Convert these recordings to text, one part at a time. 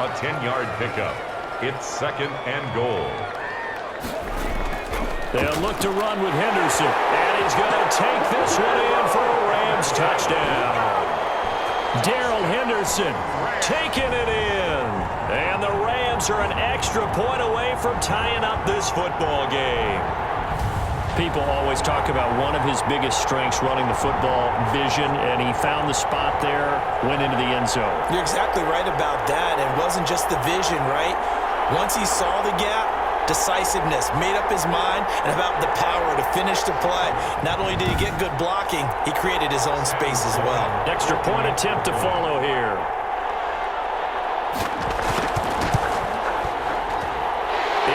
a 10-yard pickup. It's 2nd and goal. They'll look to run with Henderson. And he's going to take this one in for a Rams touchdown. Darrell Henderson taking it in. And the Rams are an extra point away from tying up this football game. People always talk about one of his biggest strengths running the football, vision, and he found the spot there, went into the end zone. You're exactly right about that. It wasn't just the vision, right? Once he saw the gap, decisiveness, made up his mind, and about the power to finish the play. Not only did he get good blocking, he created his own space as well. Extra point attempt to follow here.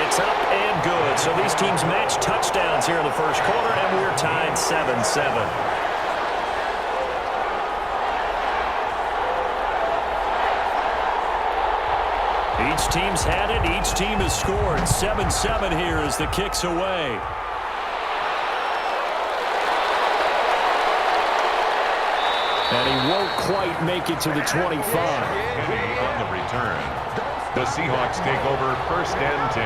It's up and good. So these teams match touchdowns here in the first quarter, and we're tied 7-7. Each team's had it. Each team has scored. 7-7 here as the kick's away. And he won't quite make it to the 25. Kenny on the return. The Seahawks take over 1st and 10.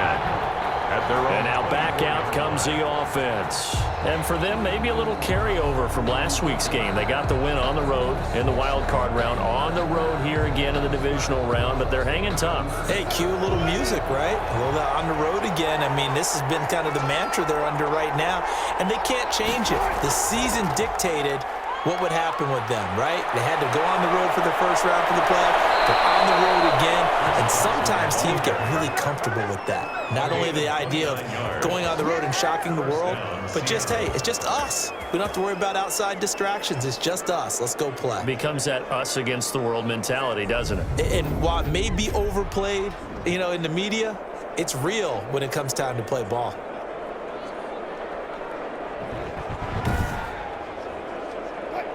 At their own. And now back out comes the offense. And for them, maybe a little carryover from last week's game. They got the win on the road in the wild card round, on the road here again in the divisional round, but they're hanging tough. Hey, cue a little music, right? A little on the road again. I mean, this has been kind of the mantra they're under right now, and they can't change it. The season dictated what would happen with them, right? They had to go on the road for the first round for the playoff. They're on the road again, and sometimes teams get really comfortable with that. Not only the idea of going on the road and shocking the world, but just, hey, it's just us. We don't have to worry about outside distractions. It's just us. Let's go play. Becomes that us against the world mentality, doesn't it? And while it may be overplayed, in the media, it's real when it comes time to play ball.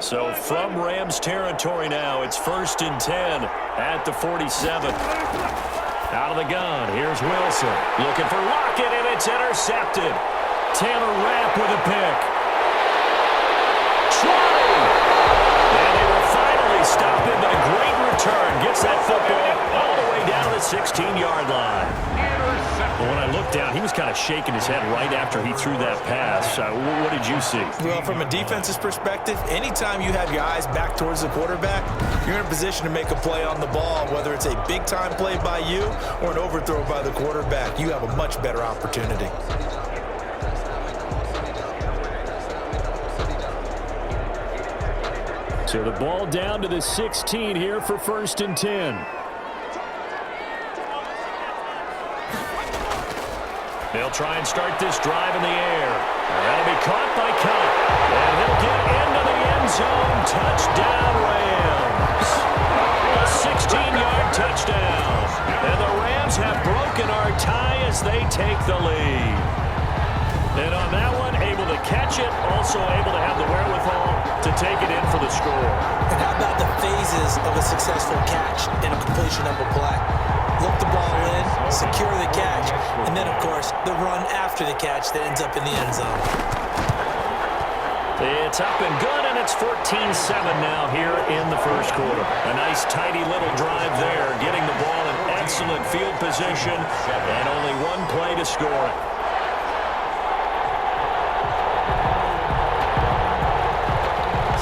So from Rams territory now, it's 1st and 10 at the 47. Out of the gun, here's Wilson. Looking for Lockett, and it's intercepted. Taylor Rapp with a pick. Trolley! And they will finally stop him, but a great return. Gets that football all the way down the 16-yard line. But when I looked down, he was kind of shaking his head right after he threw that pass. What did you see? Well, from a defense's perspective, anytime you have your eyes back towards the quarterback, you're in a position to make a play on the ball, whether it's a big-time play by you or an overthrow by the quarterback. You have a much better opportunity. So the ball down to the 16 here for 1st and 10. They'll try and start this drive in the air. That'll be caught by Cup. And he'll get into the end zone. Touchdown, Rams. A 16-yard touchdown. And the Rams have broken our tie as they take the lead. And on that one, able to catch it, also able to have the wherewithal to take it in for the score. And how about the phases of a successful catch and a completion of a play? Look the ball in, secure the catch, and then, of course, the run after the catch that ends up in the end zone. It's up and good, and it's 14-7 now here in the first quarter. A nice, tidy little drive there, getting the ball in excellent field position, and only one play to score it.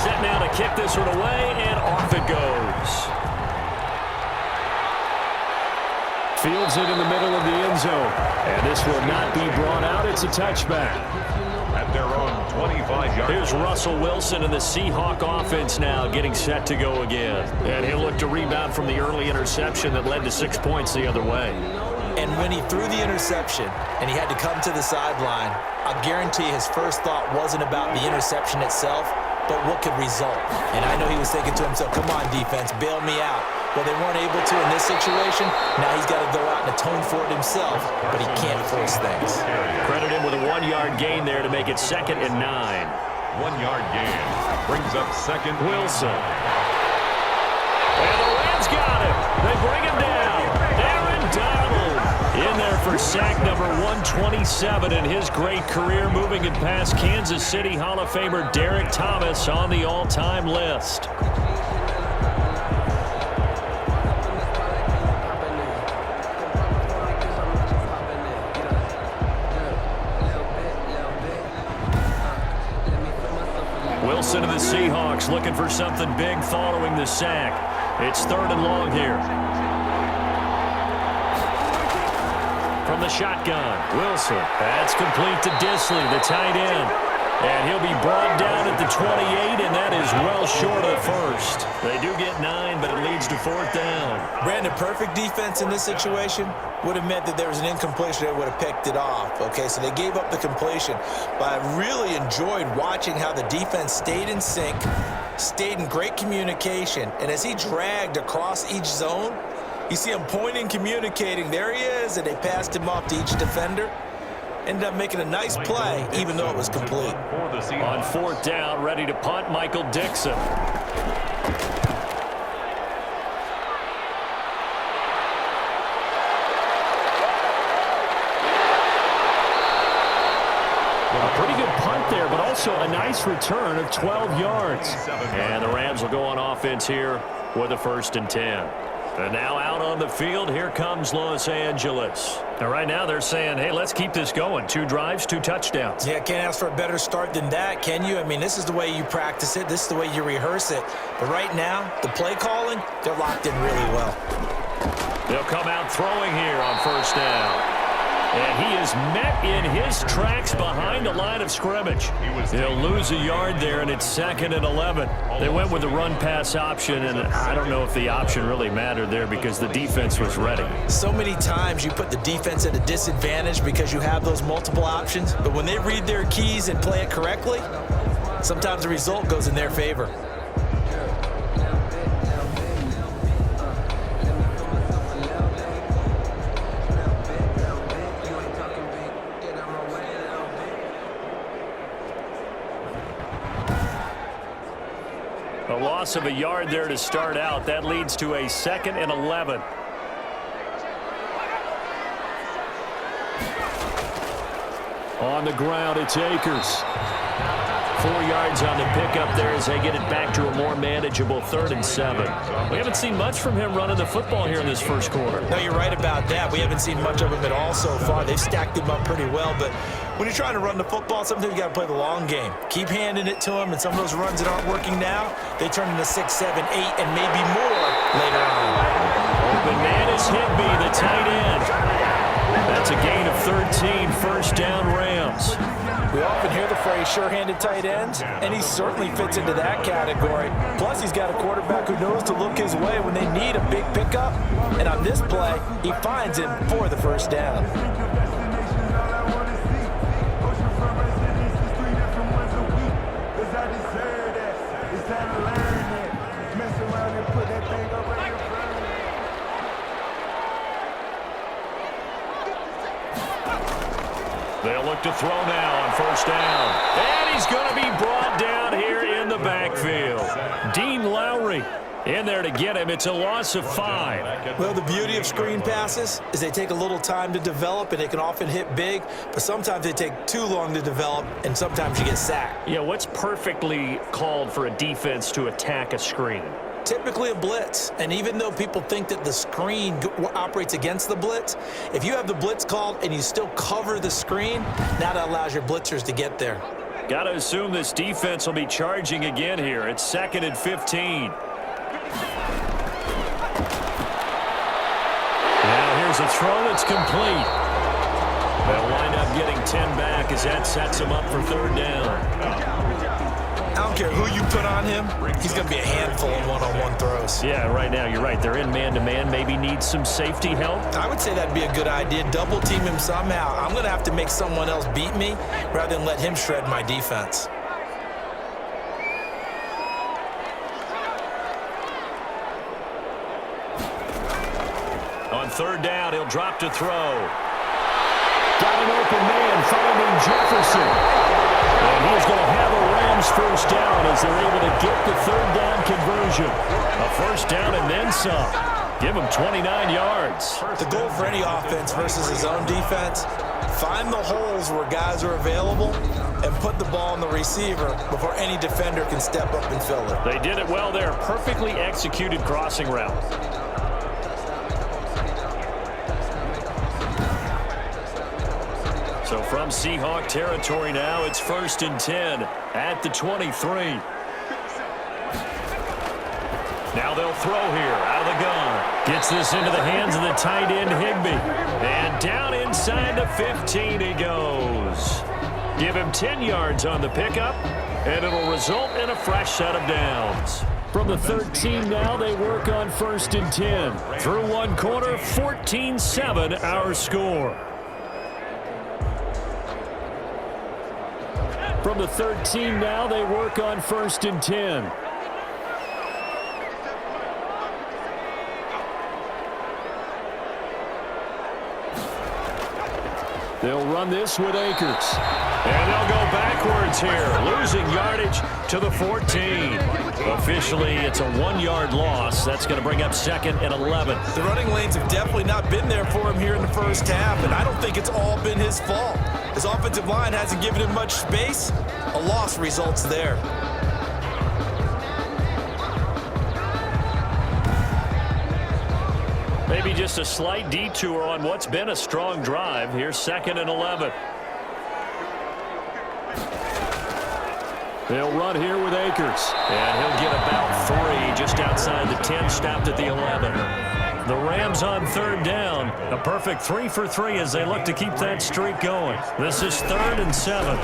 Set now to kick this one away, and off it goes. Fields it in the middle of the end zone. And this will not be brought out. It's a touchback. At their own 25-yard. Here's Russell Wilson and the Seahawk offense now getting set to go again. And he'll look to rebound from the early interception that led to 6 points the other way. And when he threw the interception and he had to come to the sideline, I guarantee his first thought wasn't about the interception itself, but what could result. And I know he was thinking to himself, come on, defense, bail me out. Well, they weren't able to in this situation. Now he's got to go out and atone for it himself, but he can't force things. Credit him with a 1-yard gain there to make it 2nd and 9. 1-yard gain brings up 2nd. Wilson. And the Rams got him. They bring him down. Aaron Donald in there for sack number 127 in his great career, moving it past Kansas City Hall of Famer Derek Thomas on the all-time list. Wilson of the Seahawks looking for something big following the sack. It's 3rd and long here. From the shotgun, Wilson. That's complete to Disley, the tight end. And he'll be brought down at the 28, and that is well short of first. They do get 9, but it leads to 4th down. Brandon, perfect defense in this situation would have meant that there was an incompletion. They would have picked it off. Okay, so they gave up the completion. But I really enjoyed watching how the defense stayed in sync, stayed in great communication. And as he dragged across each zone, you see him pointing, communicating. There he is, and they passed him off to each defender. Ended up making a nice play, even though it was complete. On 4th down, ready to punt, Michael Dixon. A pretty good punt there, but also a nice return of 12 yards. And the Rams will go on offense here with a 1st and 10. And now out on the field, here comes Los Angeles. And right now they're saying, hey, let's keep this going. 2 drives, 2 touchdowns. Yeah, can't ask for a better start than that, can you? I mean, this is the way you practice it. This is the way you rehearse it. But right now, the play calling, they're locked in really well. They'll come out throwing here on 1st down. And he is met in his tracks behind the line of scrimmage. He'll lose a yard there, and it's 2nd and 11. They went with the run-pass option, and I don't know if the option really mattered there because the defense was ready. So many times you put the defense at a disadvantage because you have those multiple options, but when they read their keys and play it correctly, sometimes the result goes in their favor. A loss of a yard there to start out. That leads to a 2nd and 11. On the ground, it's Akers. 4 yards on the pickup there as they get it back to a more manageable 3rd and 7. We haven't seen much from him running the football here in this first quarter. No, you're right about that. We haven't seen much of him at all so far. They've stacked him up pretty well, but when you're trying to run the football, sometimes you got to play the long game. Keep handing it to him, and some of those runs that aren't working now, they turn into 6, 7, 8, and maybe more later on. Open man is Higbee, the tight end. That's a gain of 13, 1st down Rams. We often hear the phrase sure-handed tight ends, and he certainly fits into that category. Plus, he's got a quarterback who knows to look his way when they need a big pickup. And on this play, he finds him for the 1st down. They'll look to throw now on 1st down. And he's going to be brought down here in the backfield. Dean Lowry in there to get him. It's a loss of 5. Well, the beauty of screen passes is they take a little time to develop, and they can often hit big, but sometimes they take too long to develop, and sometimes you get sacked. Yeah, what's perfectly called for a defense to attack a screen? Typically a blitz, and even though people think that the screen operates against the blitz, if you have the blitz called and you still cover the screen, now that allows your blitzers to get there. Got to assume this defense will be charging again here. It's 2nd and 15. Now here's a throw that's complete. They'll wind up getting 10 back as that sets them up for 3rd down. I don't care who you put on him, he's going to be a handful in one-on-one throws. Yeah, right now, you're right. They're in man-to-man, maybe need some safety help. I would say that'd be a good idea. Double team him somehow. I'm going to have to make someone else beat me rather than let him shred my defense. On 3rd down, he'll drop to throw. Got an open man, finding Jefferson. And he's going to have a Rams 1st down as they're able to get the 3rd down conversion. A 1st down and then some. Give him 29 yards. The goal for any offense versus his own defense, find the holes where guys are available and put the ball on the receiver before any defender can step up and fill it. They did it well there. Perfectly executed crossing route. So from Seahawk territory now, it's 1st and 10 at the 23. Now they'll throw here out of the gun. Gets this into the hands of the tight end, Higbee. And down inside the 15 he goes. Give him 10 yards on the pickup, and it'll result in a fresh set of downs. From the 13 now, they work on 1st and 10. Through one quarter, 14-7 our score. From the 13 now, they work on 1st and 10. They'll run this with Akers. And they'll go backwards here, losing yardage to the 14. Officially, it's a 1-yard loss. That's going to bring up 2nd and 11. The running lanes have definitely not been there for him here in the first half, and I don't think it's all been his fault. His offensive line hasn't given him much space. A loss results there. Maybe just a slight detour on what's been a strong drive. Here's 2nd and 11. They'll run here with Akers. And he'll get about 3 just outside the 10, stopped at the 11. The Rams on 3rd down. A perfect 3 for 3 as they look to keep that streak going. This is 3rd and 7. And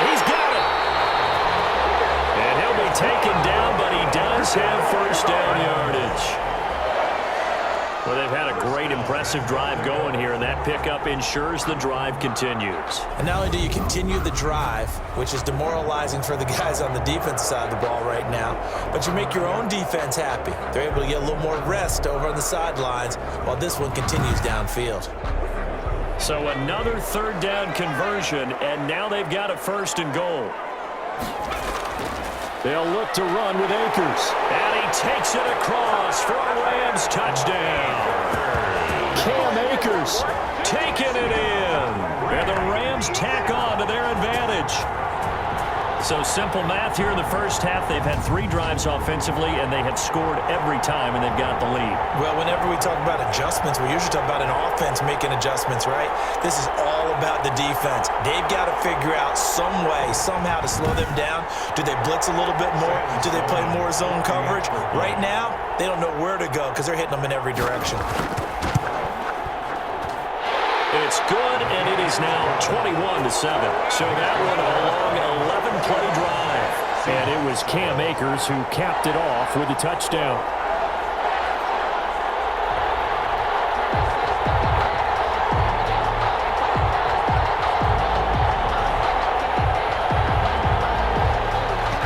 he's got it. And he'll be taken down, but he does have 1st down yardage. Well, they've had a great, impressive drive going here, and that pickup ensures the drive continues. And not only do you continue the drive, which is demoralizing for the guys on the defense side of the ball right now, but you make your own defense happy. They're able to get a little more rest over on the sidelines while this one continues downfield. So another 3rd down conversion, and now they've got a 1st and goal. They'll look to run with Akers. And he takes it across for a Rams touchdown. Cam Akers taking it in. And the Rams tack on to their advantage. So simple math here in the first half. They've had 3 drives offensively, and they have scored every time, and they've got the lead. Well, whenever we talk about adjustments, we usually talk about an offense making adjustments, right? This is all about the defense. They've got to figure out some way, somehow to slow them down. Do they blitz a little bit more? Do they play more zone coverage? Right now, they don't know where to go because they're hitting them in every direction. It's good, and it is now 21-7. So that one a long 11-play drive. And it was Cam Akers who capped it off with a touchdown.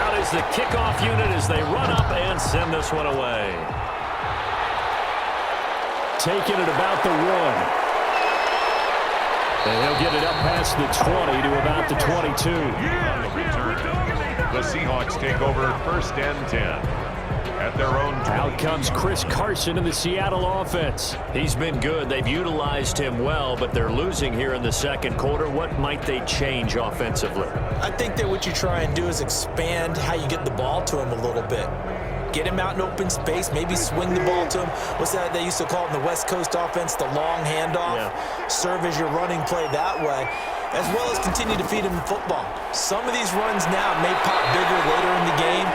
Out is the kickoff unit as they run up and send this one away. Taking it about the 1. And he'll get it up past the 20 to about the 22. On the return, the Seahawks take over 1st and 10 at their own 20. Out comes Chris Carson in the Seattle offense. He's been good. They've utilized him well, but they're losing here in the 2nd quarter. What might they change offensively? I think that what you try and do is expand how you get the ball to him a little bit. Get him out in open space, maybe swing the ball to him. What's that they used to call it in the West Coast offense, the long handoff? Yeah. Serve as your running play that way, as well as continue to feed him the football. Some of these runs now may pop bigger later in the game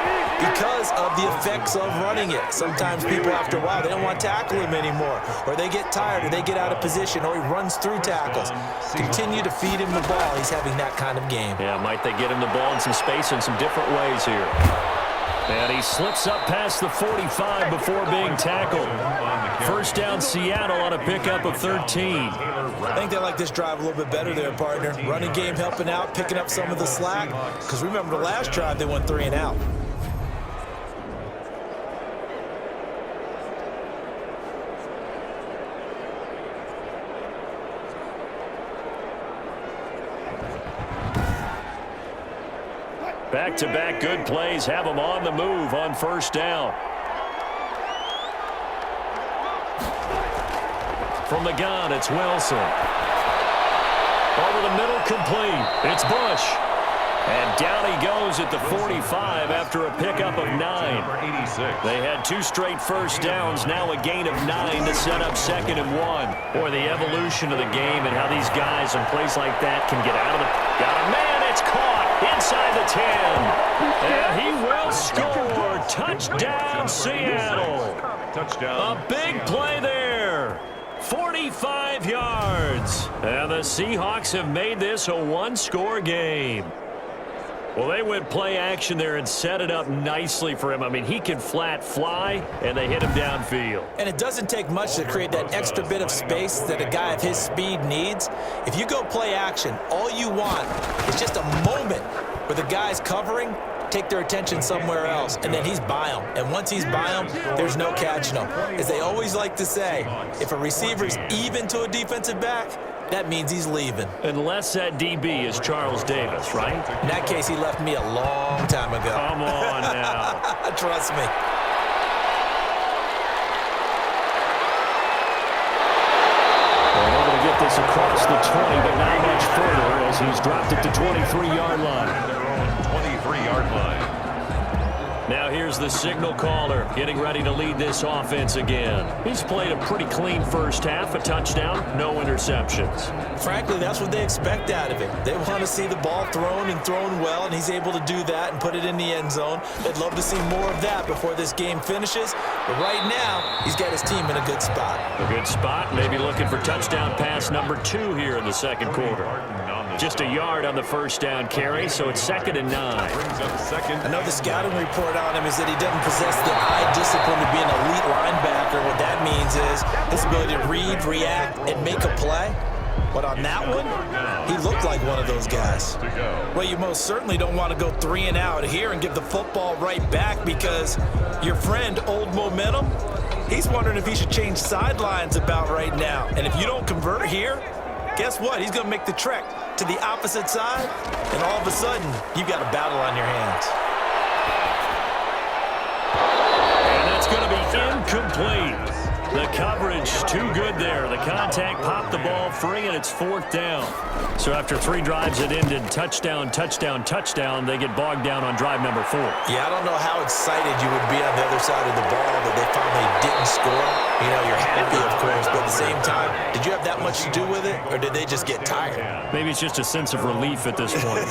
because of the effects of running it. Sometimes people, after a while, they don't want to tackle him anymore, or they get tired, or they get out of position, or he runs through tackles. Continue to feed him the ball. He's having that kind of game. Yeah, might they get him the ball in some space in some different ways here. And he slips up past the 45 before being tackled. 1st down Seattle on a pickup of 13. I think they like this drive a little bit better there, partner. Running game helping out, picking up some of the slack. Because remember the last drive, they went 3 and out. Back-to-back good plays have them on the move on 1st down. From the gun, it's Wilson. Over the middle, complete. It's Bush. And down he goes at the 45 after a pickup of 9. They had 2 straight 1st downs, now a gain of 9 to set up 2nd and 1. Boy, the evolution of the game and how these guys in plays like that can get out of the... Got a man, it's caught. inside the 10. And he will score. Touchdown, Seattle. Touchdown. A big play there. 45 yards. And the Seahawks have made this a one-score game. Well, they went play action there and set it up nicely for him. I mean, he can flat fly, and they hit him downfield. And it doesn't take much to create that extra bit of space that a guy of his speed needs. If you go play action, all you want is just a moment where the guy's covering, take their attention somewhere else, and then he's by him. And once he's by him, there's no catching him. As they always like to say, if a receiver's even to a defensive back, that means he's leaving. Unless that DB is Charles Davis, right? In that case, he left me a long time ago. Come on now. Trust me. They're able to get this across the 20, but not much further as he's dropped it to 23-yard line. Their own 23-yard line. Now here's the signal caller getting ready to lead this offense again. He's played a pretty clean first half, a touchdown, no interceptions. Frankly, that's what they expect out of him. They want to see the ball thrown and thrown well, and he's able to do that and put it in the end zone. They'd love to see more of that before this game finishes. But right now, he's got his team in a good spot. A good spot, maybe looking for touchdown pass number 2 here in the second quarter. Just a yard on the first down carry, so it's 2nd and 9. Brings up second. I know the scouting report on him is that he doesn't possess the eye discipline to be an elite linebacker. What that means is his ability to read, react, and make a play. But on that one, he looked like one of those guys. Well, you most certainly don't want to go 3 and out here and give the football right back because your friend, Old Momentum, he's wondering if he should change sidelines about right now. And if you don't convert here, guess what? He's going to make the trek to the opposite side, and all of a sudden, you've got a battle on your hands. And that's going to be incomplete. The coverage too good there. The contact popped the ball free, and it's 4th down. So after 3 drives that ended touchdown, touchdown, touchdown, they get bogged down on drive number 4. Yeah, I don't know how excited you would be on the other side of the ball that they finally didn't score. You know, you're happy, of course, but at the same time, did you have that much to do with it, or did they just get tired? Maybe it's just a sense of relief at this point.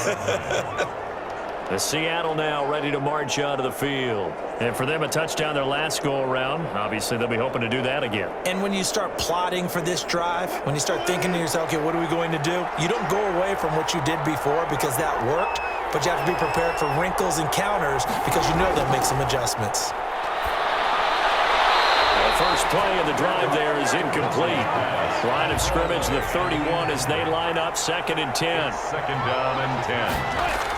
The Seattle now ready to march out of the field. And for them, a touchdown their last go-around. Obviously, they'll be hoping to do that again. And when you start plotting for this drive, when you start thinking to yourself, okay, what are we going to do? You don't go away from what you did before because that worked, but you have to be prepared for wrinkles and counters because you know they'll make some adjustments. The first play of the drive there is incomplete. Line of scrimmage, the 31 as they line up, 2nd and 10. 2nd down and 10.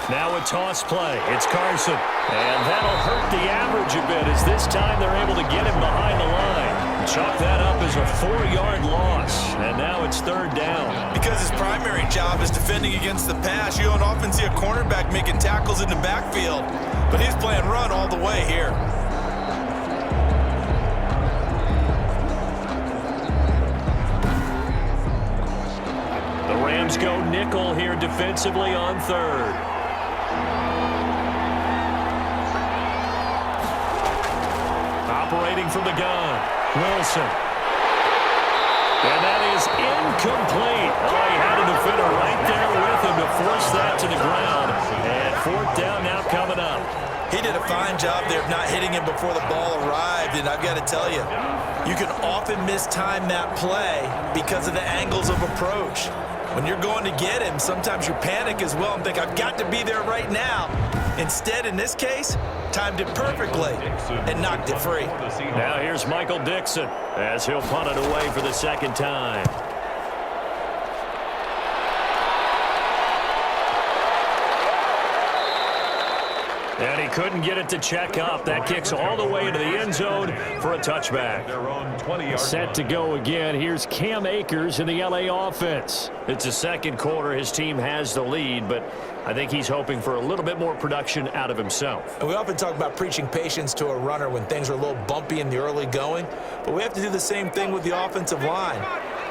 Now a toss play. It's Carson. And that'll hurt the average a bit as this time they're able to get him behind the line. Chalk that up as a 4-yard loss. And now it's 3rd down. Because his primary job is defending against the pass, you don't often see a cornerback making tackles in the backfield. But he's playing run all the way here. The Rams go nickel here defensively on 3rd. Operating from the gun, Wilson. And that is incomplete. Oh, he had a defender right there with him to force that to the ground. And 4th down now coming up. He did a fine job there of not hitting him before the ball arrived, and I've got to tell you, you can often mistime that play because of the angles of approach. When you're going to get him, sometimes you panic as well and think, I've got to be there right now. Instead, in this case, timed it perfectly and knocked it free. Now here's Michael Dixon as he'll punt it away for the 2nd time. And he couldn't get it to check up. That kicks all the way into the end zone for a touchback. Their own 20-yard Set to go again. Here's Cam Akers in the LA offense. It's the 2nd quarter. His team has the lead, but I think he's hoping for a little bit more production out of himself. And we often talk about preaching patience to a runner when things are a little bumpy in the early going, but we have to do the same thing with the offensive line.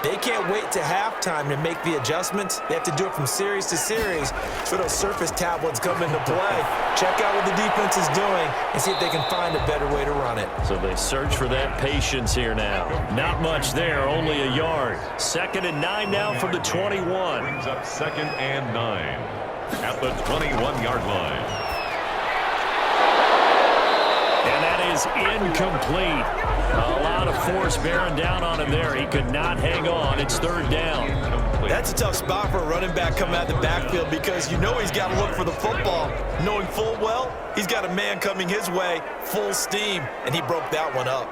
They can't wait to halftime to make the adjustments. They have to do it from series to series so those surface tablets come into play. Check out what the defense is doing and see if they can find a better way to run it. So they search for that patience here now. Not much there, only a yard. 2nd and 9 now from the 21. brings up 2nd and 9. at the 21-yard line. And that is incomplete. A lot of force bearing down on him there. He could not hang on. It's third down. That's a tough spot for a running back coming out of the backfield because you know he's got to look for the football, knowing full well he's got a man coming his way, full steam, and he broke that one up.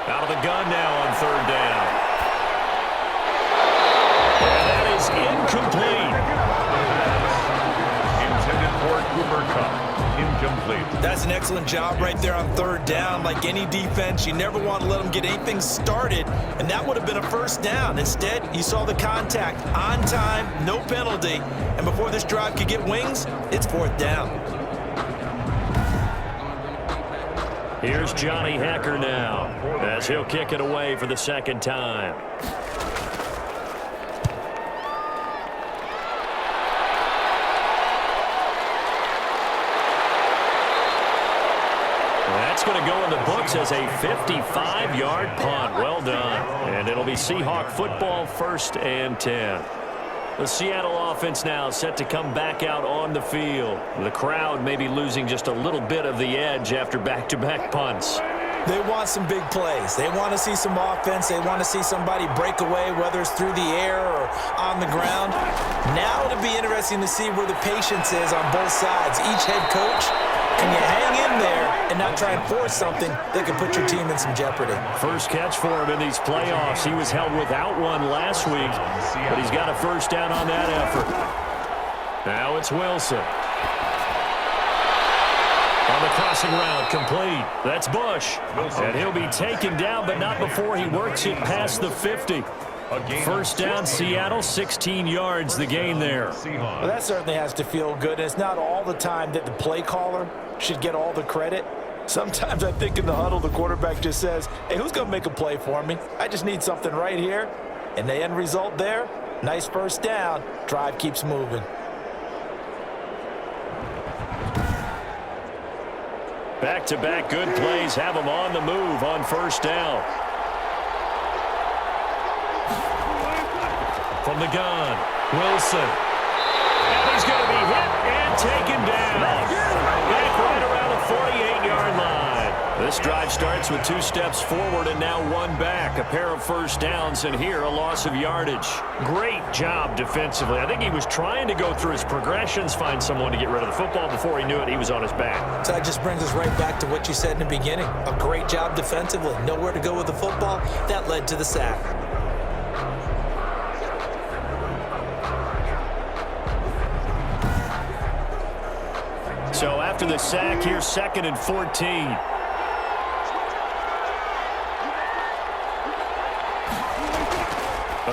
Out of the gun now on third down. And that is incomplete. Intended for Cooper Kupp. Incomplete. That's an excellent job right there on third down. Like any defense, you never want to let them get anything started, and that would have been a first down. Instead, you saw the contact on time, no penalty, and before this drive could get wings, it's fourth down. Here's Johnny Hekker now as he'll kick it away for the second time. That's going to go in the books as a 55-yard punt. Well done. And it'll be Seahawk football, 1st and 10. The Seattle offense now set to come back out on the field. The crowd may be losing just a little bit of the edge after back-to-back punts. They want some big plays. They want to see some offense. They want to see somebody break away, whether it's through the air or on the ground. Now it'll be interesting to see where the patience is on both sides. Each head coach, can you hang in there and not try and force something that could put your team in some jeopardy? First catch for him in these playoffs. He was held without one last week, but he's got a first down on that effort. Now it's Wilson. On the crossing route, complete. That's Bush. And he'll be taken down, but not before he works it past the 50. First down, Seattle, 16 yards the gain there. Well, that certainly has to feel good. It's not all the time that the play caller should get all the credit. Sometimes I think in the huddle, the quarterback just says, hey, who's going to make a play for me? I just need something right here. And the end result there, nice first down. Drive keeps moving. Back-to-back good plays have him on the move on first down. From the gun, Wilson. And he's going to be hit and taken down. Back right around the 48-yard line. This drive starts with 2 steps forward and now 1 back. A pair of first downs, and here a loss of yardage. Great job defensively. I think he was trying to go through his progressions, find someone to get rid of the football. Before he knew it, he was on his back. So that just brings us right back to what you said in the beginning. A great job defensively. Nowhere to go with the football. That led to the sack. So after the sack, here's 2nd and 14.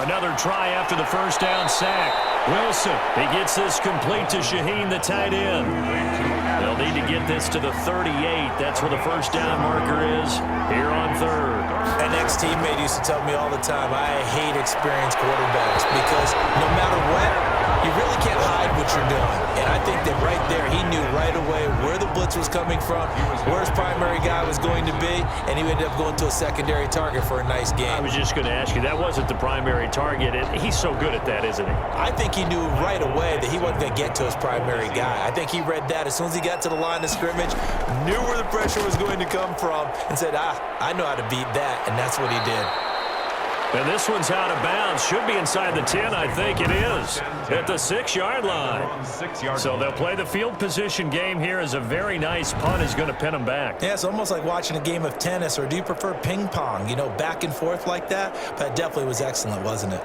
Another try after the first down sack. Wilson, he gets this complete to Shaheen, the tight end. They'll need to get this to the 38. That's where the first down marker is here on third. An ex-teammate used to tell me all the time, I hate experienced quarterbacks because no matter what, you really can't hide what you're doing. And I think that right there, he knew right away where the blitz was coming from, where his primary guy was going to be, and he ended up going to a secondary target for a nice game. I was just going to ask you, that wasn't the primary target. He's so good at that, isn't he? I think he knew right away that he wasn't going to get to his primary guy. I think he read that as soon as he got to the line of scrimmage, knew where the pressure was going to come from, and said, I know how to beat that, and that's what he did. And this one's out of bounds. Should be inside the 10, I think it is, at the 6-yard line. So they'll play the field position game here as a very nice punt is going to pin them back. Yeah, it's almost like watching a game of tennis, or do you prefer ping pong, you know, back and forth like that? But it definitely was excellent, wasn't it?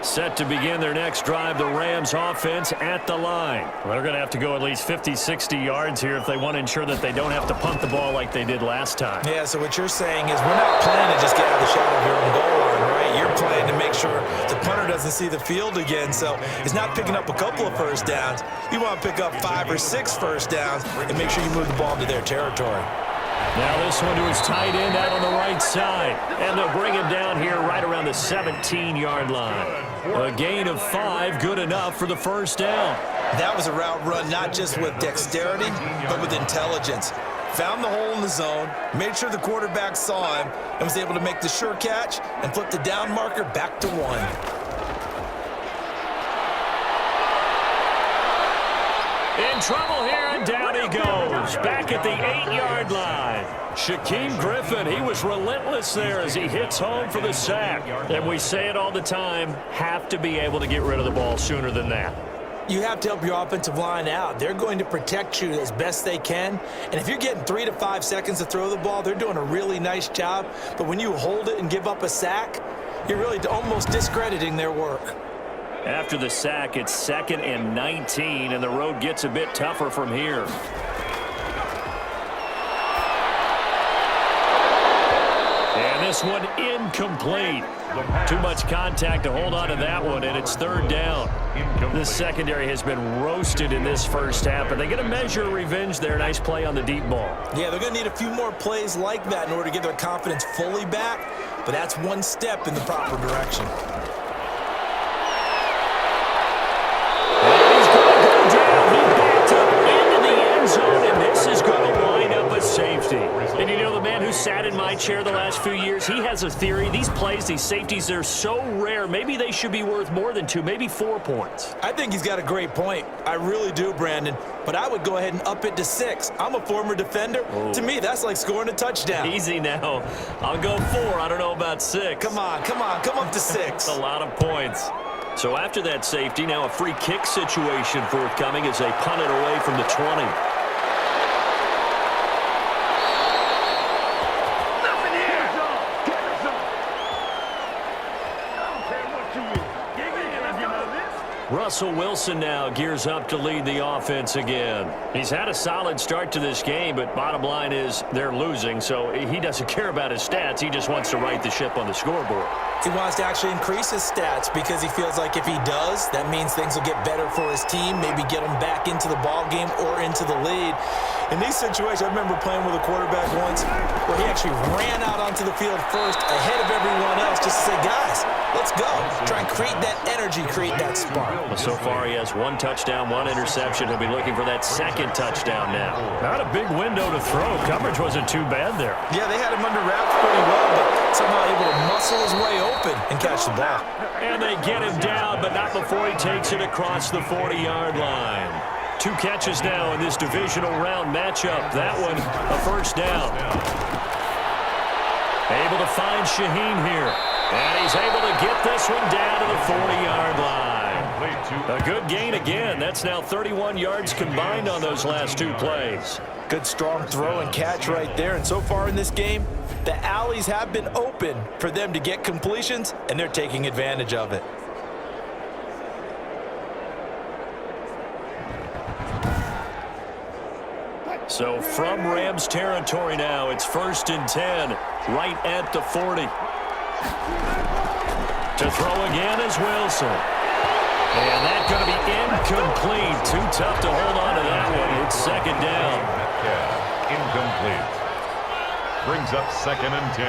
Set to begin their next drive, the Rams offense at the line. Well, they're going to have to go at least 50, 60 yards here if they want to ensure that they don't have to punt the ball like they did last time. Yeah, so what you're saying is we're not playing to just get out of the shot of your own goal line, right? You're playing to make sure the punter doesn't see the field again. So it's not picking up a couple of first downs. You want to pick up 5 or 6 first downs and make sure you move the ball into their territory. Now this one to his tight end out on the right side. And they'll bring him down here right around the 17-yard line. A gain of 5, good enough for the first down. That was a route run not just with dexterity, but with intelligence. Found the hole in the zone, made sure the quarterback saw him, and was able to make the sure catch and flip the down marker back to 1. In trouble here, and down he goes. Back at the 8-yard line. Shaquem Griffin, he was relentless there as he hits home for the sack. And we say it all the time, have to be able to get rid of the ball sooner than that. You have to help your offensive line out. They're going to protect you as best they can. And if you're getting 3 to 5 seconds to throw the ball, they're doing a really nice job. But when you hold it and give up a sack, you're really almost discrediting their work. After the sack, it's 2nd and 19, and the road gets a bit tougher from here. And this one incomplete. Too much contact to hold on to that one, and it's 3rd down. The secondary has been roasted in this first half, and they get a measure of revenge there. Nice play on the deep ball. Yeah, they're going to need a few more plays like that in order to get their confidence fully back, but that's one step in the proper direction. He's going to go down. He backed up into the end zone, and this is going to wind up a safety. And you know, the man who sat in my chair the last few years, he has a theory. These plays, these safeties, they're so rare. Maybe they should be worth more than 2, maybe 4 points. I think he's got a great point. I really do, Brandon. But I would go ahead and up it to 6. I'm a former defender. Oh. To me, that's like scoring a touchdown. Easy now. I'll go 4. I don't know about 6. Come on. Come up to 6. That's a lot of points. So after that safety, now a free kick situation forthcoming as they punt it away from the 20. Russell Wilson now gears up to lead the offense again. He's had a solid start to this game, but bottom line is they're losing, so he doesn't care about his stats. He just wants to right the ship on the scoreboard. He wants to actually increase his stats because he feels like if he does, that means things will get better for his team, maybe get him back into the ball game or into the lead. In these situations, I remember playing with a quarterback once where he actually ran out onto the field first ahead of everyone else just to say, guys, let's go. Try and create that energy, create that spark. Well, so far he has 1 touchdown, 1 interception. He'll be looking for that 2nd touchdown now. Not a big window to throw. Coverage wasn't too bad there. Yeah, they had him under wraps pretty well, but somehow able to muscle his way open and catch the ball. And they get him down, but not before he takes it across the 40-yard line. 2 catches now in this divisional round matchup. That one, a 1st down. Able to find Shaheen here. And he's able to get this one down to the 40-yard line. A good gain again. That's now 31 yards combined on those last 2 plays. Good strong throw and catch right there. And so far in this game, the alleys have been open for them to get completions, and they're taking advantage of it. So from Rams territory now, it's 1st and 10, right at the 40. To throw again is Wilson. And that's going to be incomplete. Too tough to hold on to that one. It's 2nd down. Incomplete. Brings up 2nd and 10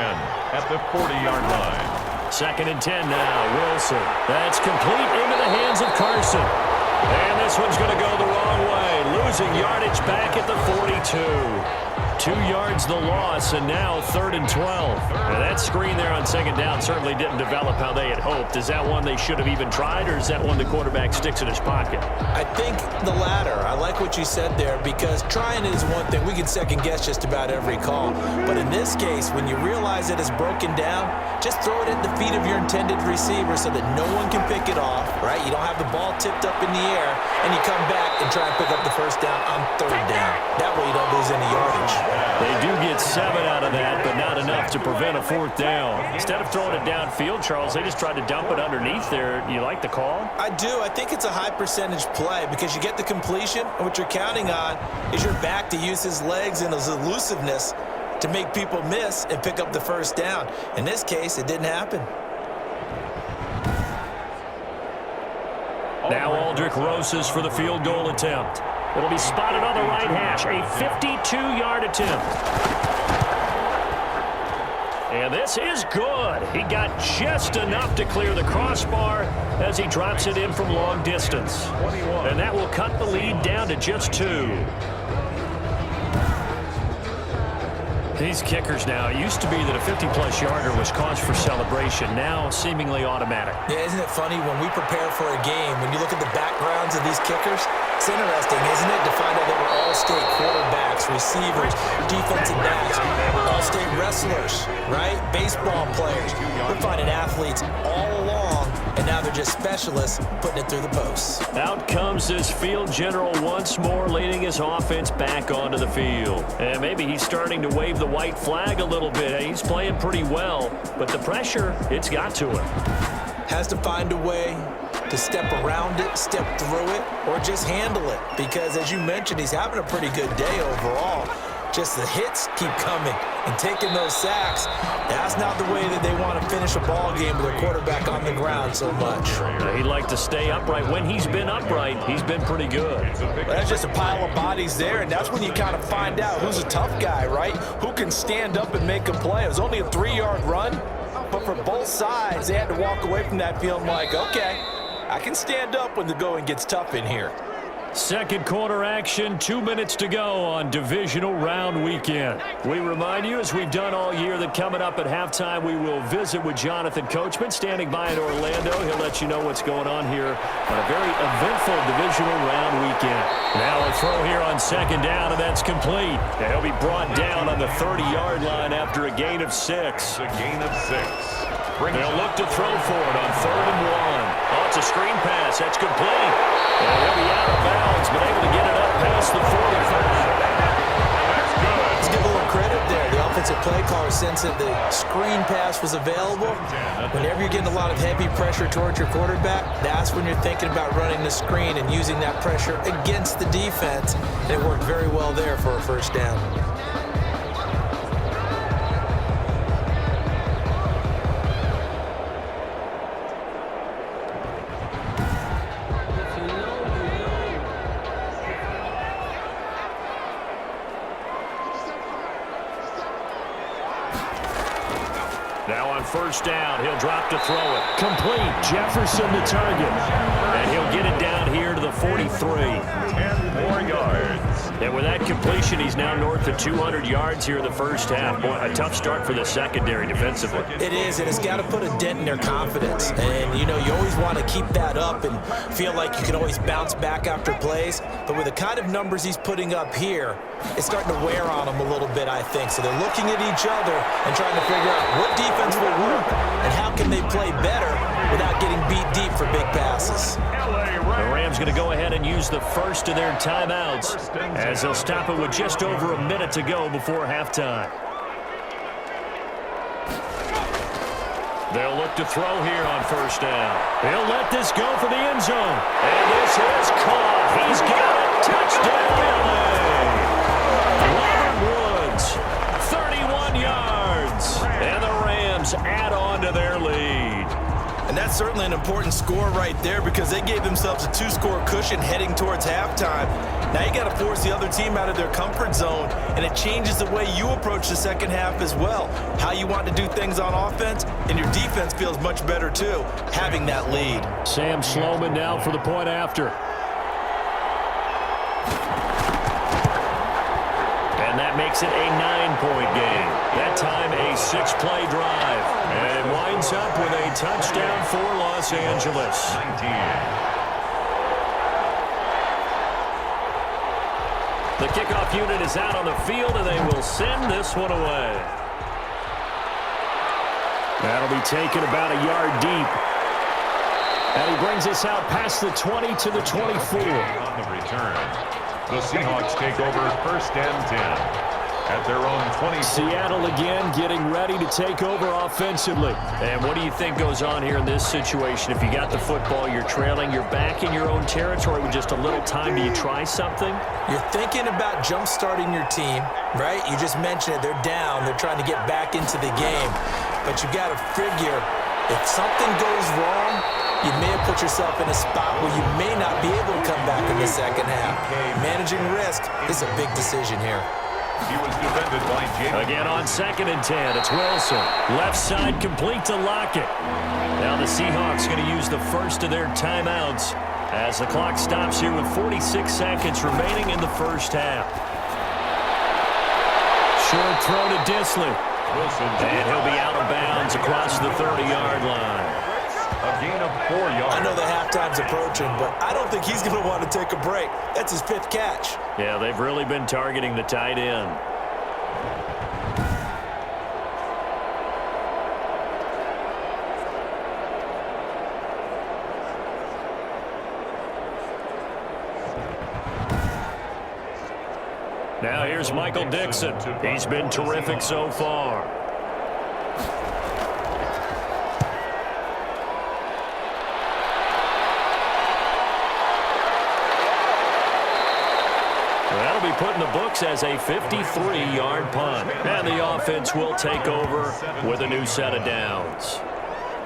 at the 40-yard line. 2nd and 10 now. Wilson. That's complete into the hands of Carson. And this one's going to go the wrong way. Losing yardage back at the 42. 2 yards the loss, and now 3rd and 12. Now that screen there on 2nd down certainly didn't develop how they had hoped. Is that one they should have even tried, or is that one the quarterback sticks in his pocket? I think the latter. I like what you said there because trying is one thing. We can second guess just about every call. But in this case, when you realize it is broken down, just throw it at the feet of your intended receiver so that no one can pick it off, right? You don't have the ball tipped up in the air, and you come back and try and pick up the 1st down on 3rd down. That way you don't lose any yardage. They do get 7 out of that, but not enough to prevent a 4th down. Instead of throwing it downfield, Charles, they just tried to dump it underneath there. You like the call? I do. I think it's a high percentage play because you get the completion, and what you're counting on is your back to use his legs and his elusiveness to make people miss and pick up the 1st down. In this case, it didn't happen. Now Aldrick Rosas for the field goal attempt. It'll be spotted on the right hash. A 52-yard attempt. And this is good. He got just enough to clear the crossbar as he drops it in from long distance. And that will cut the lead down to just 2. These kickers now, it used to be that a 50-plus yarder was cause for celebration, now seemingly automatic. Yeah, isn't it funny when we prepare for a game, when you look at the backgrounds of these kickers, it's interesting, isn't it, to find out they were all-state quarterbacks, receivers, defensive backs, all-state wrestlers, right? Baseball players. We're finding athletes all along, and now they're just specialists putting it through the posts. Out comes this field general once more, leading his offense back onto the field. And maybe he's starting to wave the white flag a little bit. He's playing pretty well, but the pressure, it's got to him. Has to find a way to step around it, step through it, or just handle it. Because as you mentioned, he's having a pretty good day overall. Just the hits keep coming and taking those sacks. That's not the way that they want to finish a ball game with their quarterback on the ground so much. He'd like to stay upright. When he's been upright, he's been pretty good. But that's just a pile of bodies there, and that's when you kind of find out who's a tough guy, right? Who can stand up and make a play. It was only a 3-yard run, but for both sides, they had to walk away from that feeling like, okay, I can stand up when the going gets tough in here. Second quarter action, 2 minutes to go on divisional round weekend. We remind you, as we've done all year, that coming up at halftime, we will visit with Jonathan Coachman, standing by in Orlando. He'll let you know what's going on here on a very eventful divisional round weekend. Now a throw here on second down, and that's complete. And he'll be brought down on the 30-yard line after a gain of 6. A gain of 6. They'll look to throw for it on 3rd and 1. Oh, it's a screen pass. That's complete. And he'll be out of bounds, but able to get it up past the 45. That's good. Let's give a little credit there. The offensive play caller sensed that the screen pass was available. Whenever you're getting a lot of heavy pressure towards your quarterback, that's when you're thinking about running the screen and using that pressure against the defense. And it worked very well there for a first down. Now on first down, he'll drop to throw it. Complete. Jefferson the target. And he'll get it down here to the 43. 10 more yards. And with that completion, he's now north of 200 yards here in the first half. Boy, a tough start for the secondary defensively. It is, and it's got to put a dent in their confidence. And, you know, you always want to keep that up and feel like you can always bounce back after plays. But with the kind of numbers he's putting up here, it's starting to wear on them a little bit, I think. So they're looking at each other and trying to figure out what defense will work and how can they play better without getting beat deep for big passes. The Rams going to go ahead and use the first of their timeouts as they'll stop it with just over a minute to go before halftime. They'll look to throw here on first down. He'll let this go for the end zone. And this is caught. He's got it. Touchdown, LA. Robert Woods, 31 yards. And the Rams add on to their lead. And that's certainly an important score right there because they gave themselves a 2-score cushion heading towards halftime. Now you got to force the other team out of their comfort zone, and it changes the way you approach the second half as well. How you want to do things on offense, and your defense feels much better too, having that lead. Sam Sloman now for the point after. And that makes it a 9-point game. That time a 6-play drive. And it winds up with a touchdown for Los Angeles. 19. The kickoff unit is out on the field, and they will send this one away. That'll be taken about a yard deep. And he brings us out past the 20 to the 24. On the return, the Seahawks take over 1st and 10. At their own 20. Seattle again getting ready to take over offensively. And what do you think goes on here in this situation? If you got the football, you're trailing, you're back in your own territory with just a little time. Do you try something? You're thinking about jump-starting your team, right? You just mentioned it. They're down. They're trying to get back into the game. But you got to figure if something goes wrong, you may have put yourself in a spot where you may not be able to come back in the second half. Managing risk is a big decision here. He was defended by James. Again on 2nd and 10, it's Wilson. Left side complete to Lockett. Now the Seahawks going to use the first of their timeouts as the clock stops here with 46 seconds remaining in the first half. Short throw to Dissly. And he'll be out of bounds across the 30-yard line. A gain of 4 yards. I know the halftime's approaching, but I don't think he's going to want to take a break. That's his 5th catch. Yeah, they've really been targeting the tight end. Now here's Michael Dixon. He's been terrific so far. That'll be put in the books as a 53-yard punt. And the offense will take over with a new set of downs.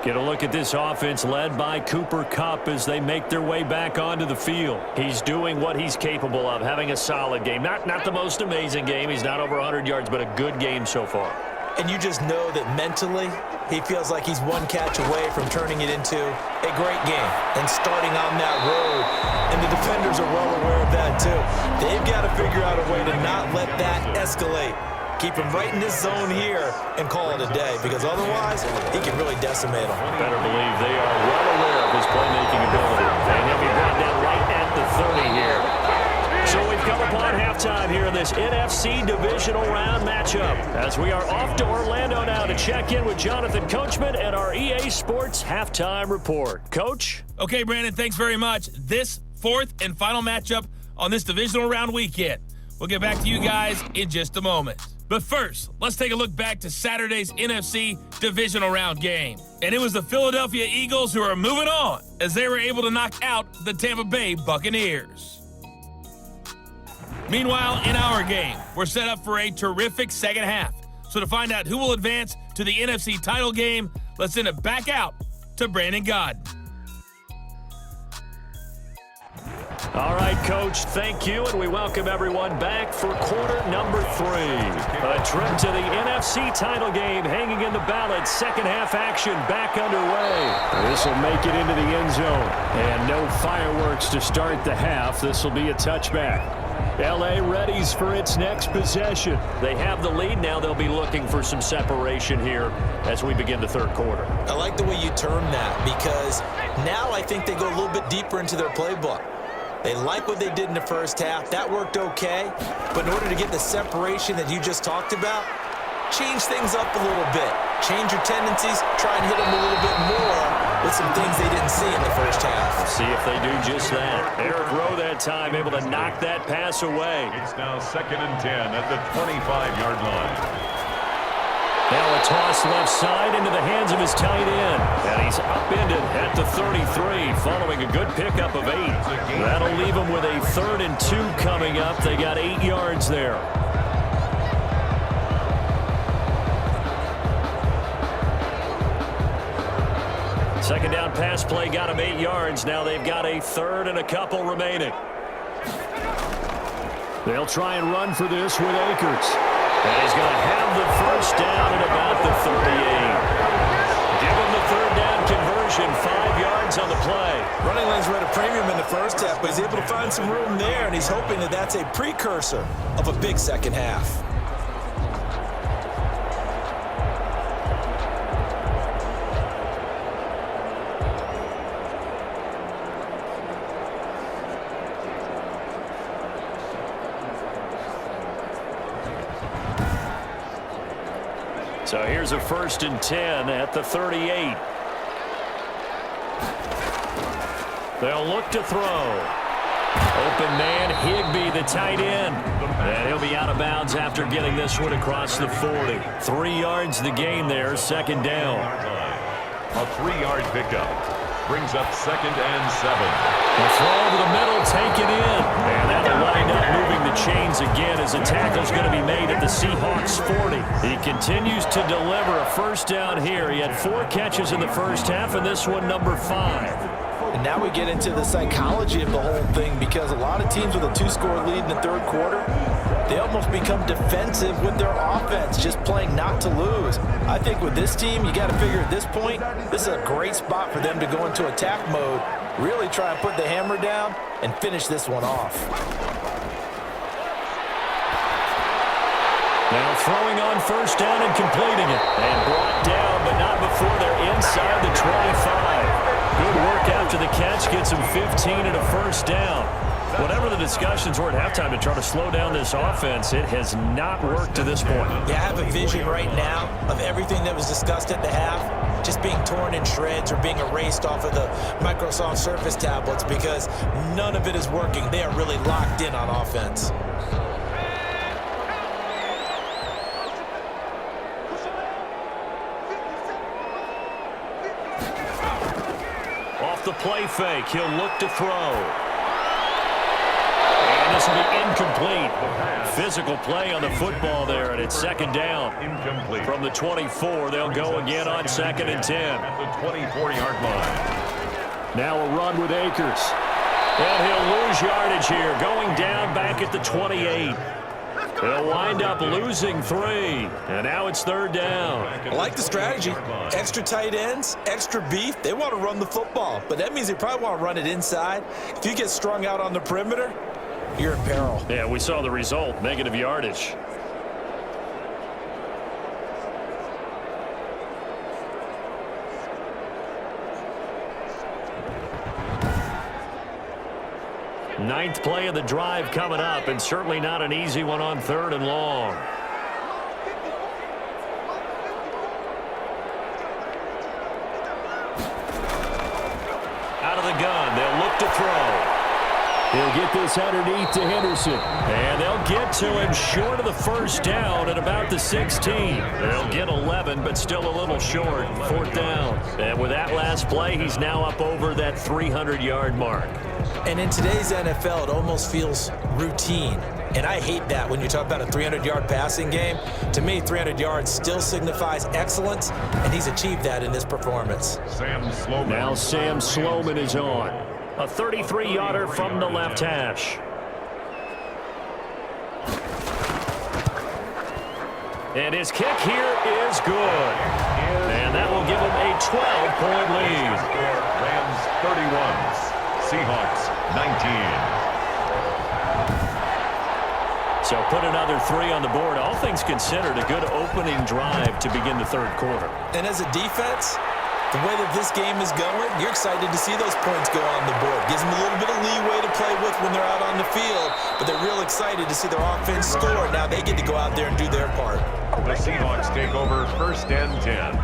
Get a look at this offense led by Cooper Kupp as they make their way back onto the field. He's doing what he's capable of, having a solid game. Not the most amazing game. He's not over 100 yards, but a good game so far. And you just know that mentally he feels like he's one catch away from turning it into a great game and starting on that road. And the defenders are well aware of that too. They've got to figure out a way to not let that escalate. Keep him right in this zone here and call it a day, because otherwise he can really decimate them. Better believe they are well aware of his playmaking ability. And he'll be brought down right at the 30 here. So we've come upon halftime here in this NFC divisional round matchup as we are off to Orlando now to check in with Jonathan Coachman and our EA Sports halftime report. Coach? Okay, Brandon, thanks very much. This 4th and final matchup on this divisional round weekend. We'll get back to you guys in just a moment. But first, let's take a look back to Saturday's NFC divisional round game. And it was the Philadelphia Eagles who are moving on as they were able to knock out the Tampa Bay Buccaneers. Meanwhile, in our game, we're set up for a terrific second half. So to find out who will advance to the NFC title game, let's send it back out to Brandon Gaudin. All right, Coach, thank you, and we welcome everyone back for quarter number 3. A trip to the NFC title game hanging in the balance. Second half action back underway. This will make it into the end zone. And no fireworks to start the half. This will be a touchback. L.A. readies for its next possession. They have the lead. Now they'll be looking for some separation here as we begin the third quarter. I like the way you term that, because now I think they go a little bit deeper into their playbook. They like what they did in the first half. That worked okay. But in order to get the separation that you just talked about, change things up a little bit. Change your tendencies. Try and hit them a little bit more with some things they didn't see in the first half. See if they do just that. Eric Rowe that time able to knock that pass away. It's now 2nd and 10 at the 25-yard line. Now a toss left side into the hands of his tight end. And he's upended at the 33 following a good pickup of 8. That'll leave him with a 3rd and 2 coming up. They got 8 yards there. Second down pass play got him 8 yards. Now they've got a 3rd and a couple remaining. They'll try and run for this with Akers. And he's going to have the first down at about the 38. Give him the 3rd down conversion, 5 yards on the play. Running lanes were at a premium in the first half, but he's able to find some room there, and he's hoping that that's a precursor of a big second half. So here's a 1st and 10 at the 38. They'll look to throw. Open man, Higbee, the tight end. And he'll be out of bounds after getting this one across the 40. 3 yards the gain there, 2nd down. A 3-yard pickup brings up 2nd and 7. The throw over the middle, taken in. And that'll wind up moving the chains again as a tackle's going to be made at the Seahawks 40. He continues to deliver a first down here. He had 4 catches in the first half, and this one number 5. And now we get into the psychology of the whole thing, because a lot of teams with a 2-score lead in the third quarter, they almost become defensive with their offense, just playing not to lose. I think with this team, you got to figure at this point, this is a great spot for them to go into attack mode, really try and put the hammer down and finish this one off. Now throwing on first down and completing it. And brought down, but not before they're inside the 25. Good work after the catch. Gets him 15 and a first down. Whatever the discussions were at halftime to try to slow down this offense, it has not worked to this point. Yeah, I have a vision right now of everything that was discussed at the half just being torn in shreds or being erased off of the Microsoft Surface tablets because none of it is working. They are really locked in on offense. Off the play fake, he'll look to throw. And this will be incomplete. Physical play on the football there, and it's second down. Incomplete. From the 24, they'll go again on 2nd and 10. At the 24-yard line. Now a run with Akers. And he'll lose yardage here, going down back at the 28. They'll wind up losing 3, and now it's 3rd down. I like the strategy. Extra tight ends, extra beef. They want to run the football, but that means they probably want to run it inside. If you get strung out on the perimeter, you're in peril. Yeah, we saw the result, negative yardage. Ninth play of the drive coming up, and certainly not an easy one on 3rd and long. Out of the gun, they'll look to throw. He'll get this underneath to Henderson. And they'll get to him short of the first down at about the 16. They'll get 11, but still a little short. 4th down. And with that last play, he's now up over that 300-yard mark. And in today's NFL, it almost feels routine. And I hate that when you talk about a 300-yard passing game. To me, 300 yards still signifies excellence, and he's achieved that in this performance. Sam Sloman. Now Sam Sloman is on. A 33-yarder from the left hash. And his kick here is good. And that will give him a 12-point lead. Rams 31, Seahawks 19. So put another 3 on the board. All things considered, a good opening drive to begin the 3rd quarter. And as a defense, the way that this game is going, you're excited to see those points go on the board. Gives them a little bit of leeway to play with when they're out on the field, but they're real excited to see their offense score. Now they get to go out there and do their part. The Seahawks take over 1st and 10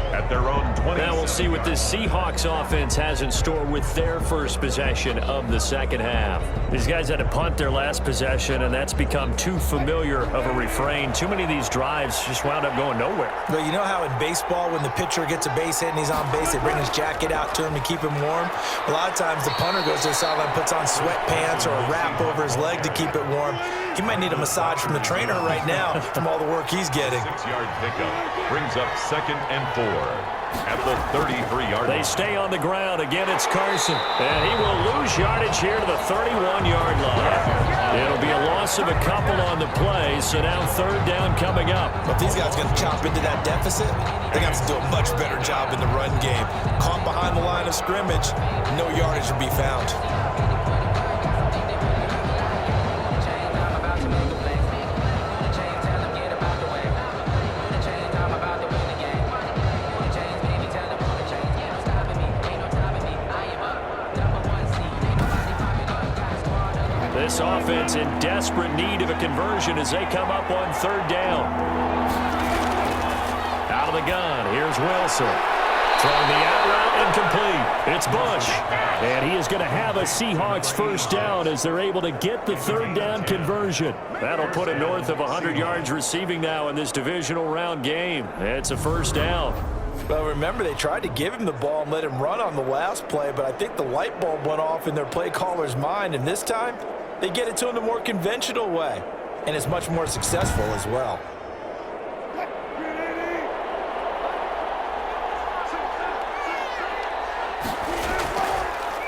at their own 20. Now we'll see what this Seahawks offense has in store with their first possession of the 2nd half. These guys had to punt their last possession, and that's become too familiar of a refrain. Too many of these drives just wound up going nowhere. But you know how in baseball, when the pitcher gets a base hit and he's on base, they bring his jacket out to him to keep him warm? A lot of times the punter goes to the sideline, puts on sweatpants or a wrap over his leg to keep it warm. He might need a massage from the trainer right now from all the work he's getting. 6-yard pickup brings up 2nd and 4 at the 33-yard line. They stay on the ground. Again, it's Carson. And he will lose yardage here to the 31-yard line. It'll be a loss of a couple on the play, so now 3rd down coming up. But if these guys are going to chop into that deficit, they got to do a much better job in the run game. Caught behind the line of scrimmage, no yardage to be found. This offense in desperate need of a conversion as they come up on 3rd down. Out of the gun, here's Wilson. Throwing the out route incomplete. It's Bush. And he is going to have a Seahawks first down as they're able to get the 3rd down conversion. That'll put him north of 100 yards receiving now in this divisional round game. It's a first down. Well, remember, they tried to give him the ball and let him run on the last play, but I think the light bulb went off in their play caller's mind, and this time they get it to him the more conventional way, and it's much more successful as well.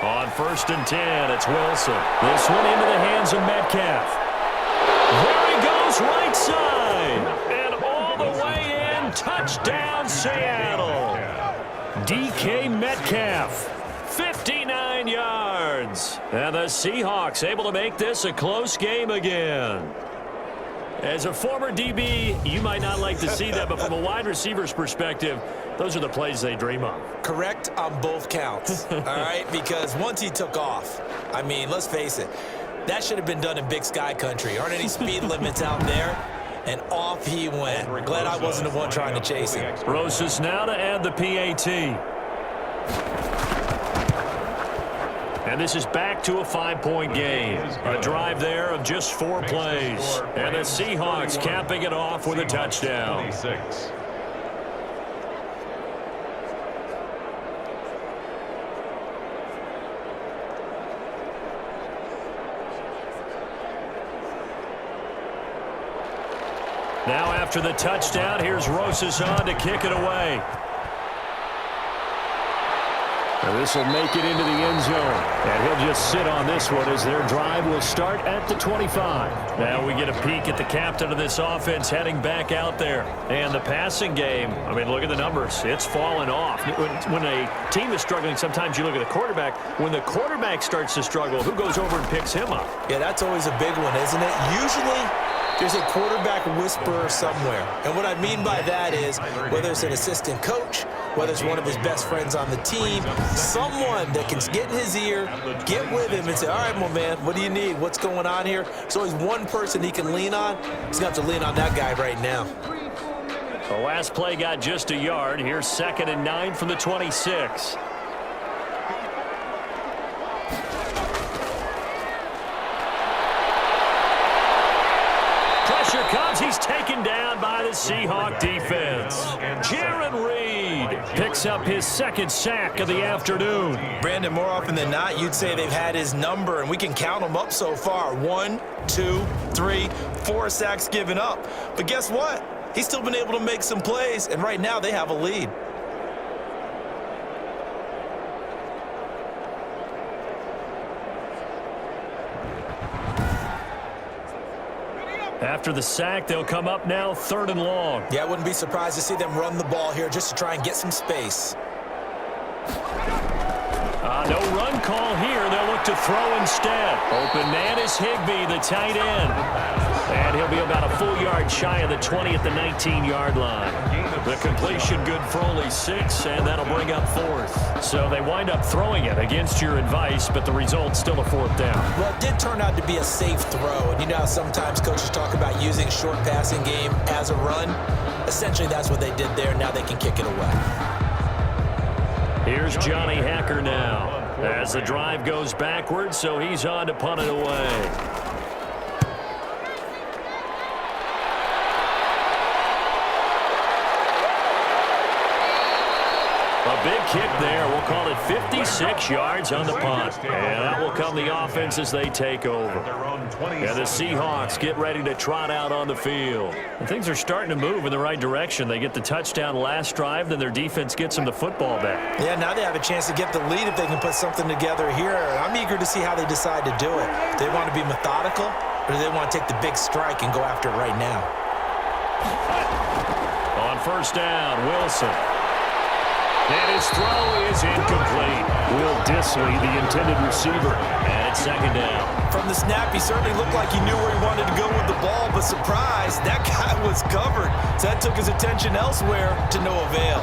On 1st and 10, it's Wilson. This one into the hands of Metcalf. There he goes, right side. And all the way in, touchdown, Seattle. DK Metcalf, 59 yards. And the Seahawks able to make this a close game again. As a former DB, you might not like to see that, but from a wide receiver's perspective, those are the plays they dream of. Correct on both counts, all right? Because once he took off, I mean, let's face it, that should have been done in Big Sky country. Aren't any speed limits out there? And off he went. Glad I wasn't the one trying to chase him. Rosas now to add the PAT. And this is back to a 5-point game. A drive there of just 4 plays. And the Seahawks capping it off with a touchdown. Now after the touchdown, here's Rosas on to kick it away. And this will make it into the end zone. And he'll just sit on this one as their drive will start at the 25. Now we get a peek at the captain of this offense heading back out there. And the passing game, I mean, look at the numbers. It's fallen off. When a team is struggling, sometimes you look at the quarterback. When the quarterback starts to struggle, who goes over and picks him up? Yeah, that's always a big one, isn't it? Usually, there's a quarterback whisperer somewhere. And what I mean by that is, whether it's an assistant coach, whether it's one of his best friends on the team, someone that can get in his ear, get with him and say, all right, my man, what do you need? What's going on here? So he's one person he can lean on. He's going to have to lean on that guy right now. The last play got just a yard. Here's 2nd and 9 from the 26. Pressure comes. He's taken down by the Seahawk defense. Jaron Reed picks up his 2nd sack of the afternoon. Brandon, more often than not, you'd say they've had his number, and we can count them up so far. 1, 2, 3, 4 sacks given up. But guess what? He's still been able to make some plays, and right now they have a lead. After the sack, they'll come up now 3rd and long. Yeah, I wouldn't be surprised to see them run the ball here just to try and get some space. No run call here. They'll look to throw instead. Open man is Higbee, the tight end. And he'll be about a full yard shy of the 20 at the 19-yard line. The completion good for only 6, and that'll bring up 4th. So they wind up throwing it against your advice, but the result's still a 4th down. Well, it did turn out to be a safe throw. And you know how sometimes coaches talk about using short passing game as a run? Essentially, that's what they did there. Now they can kick it away. Here's Johnny Hacker now as the drive goes backwards, so he's on to punt it away. A big kick there. We'll call it 56 yards on the punt. And that will come the offense as they take over. And the Seahawks get ready to trot out on the field. And things are starting to move in the right direction. They get the touchdown last drive, then their defense gets them the football back. Yeah, now they have a chance to get the lead if they can put something together here. I'm eager to see how they decide to do it. Do they want to be methodical, or do they want to take the big strike and go after it right now? On 1st down, Wilson. And his throw is incomplete. Will Dissly, the intended receiver. And it's 2nd down. From the snap, he certainly looked like he knew where he wanted to go with the ball, but surprise, that guy was covered. So that took his attention elsewhere to no avail.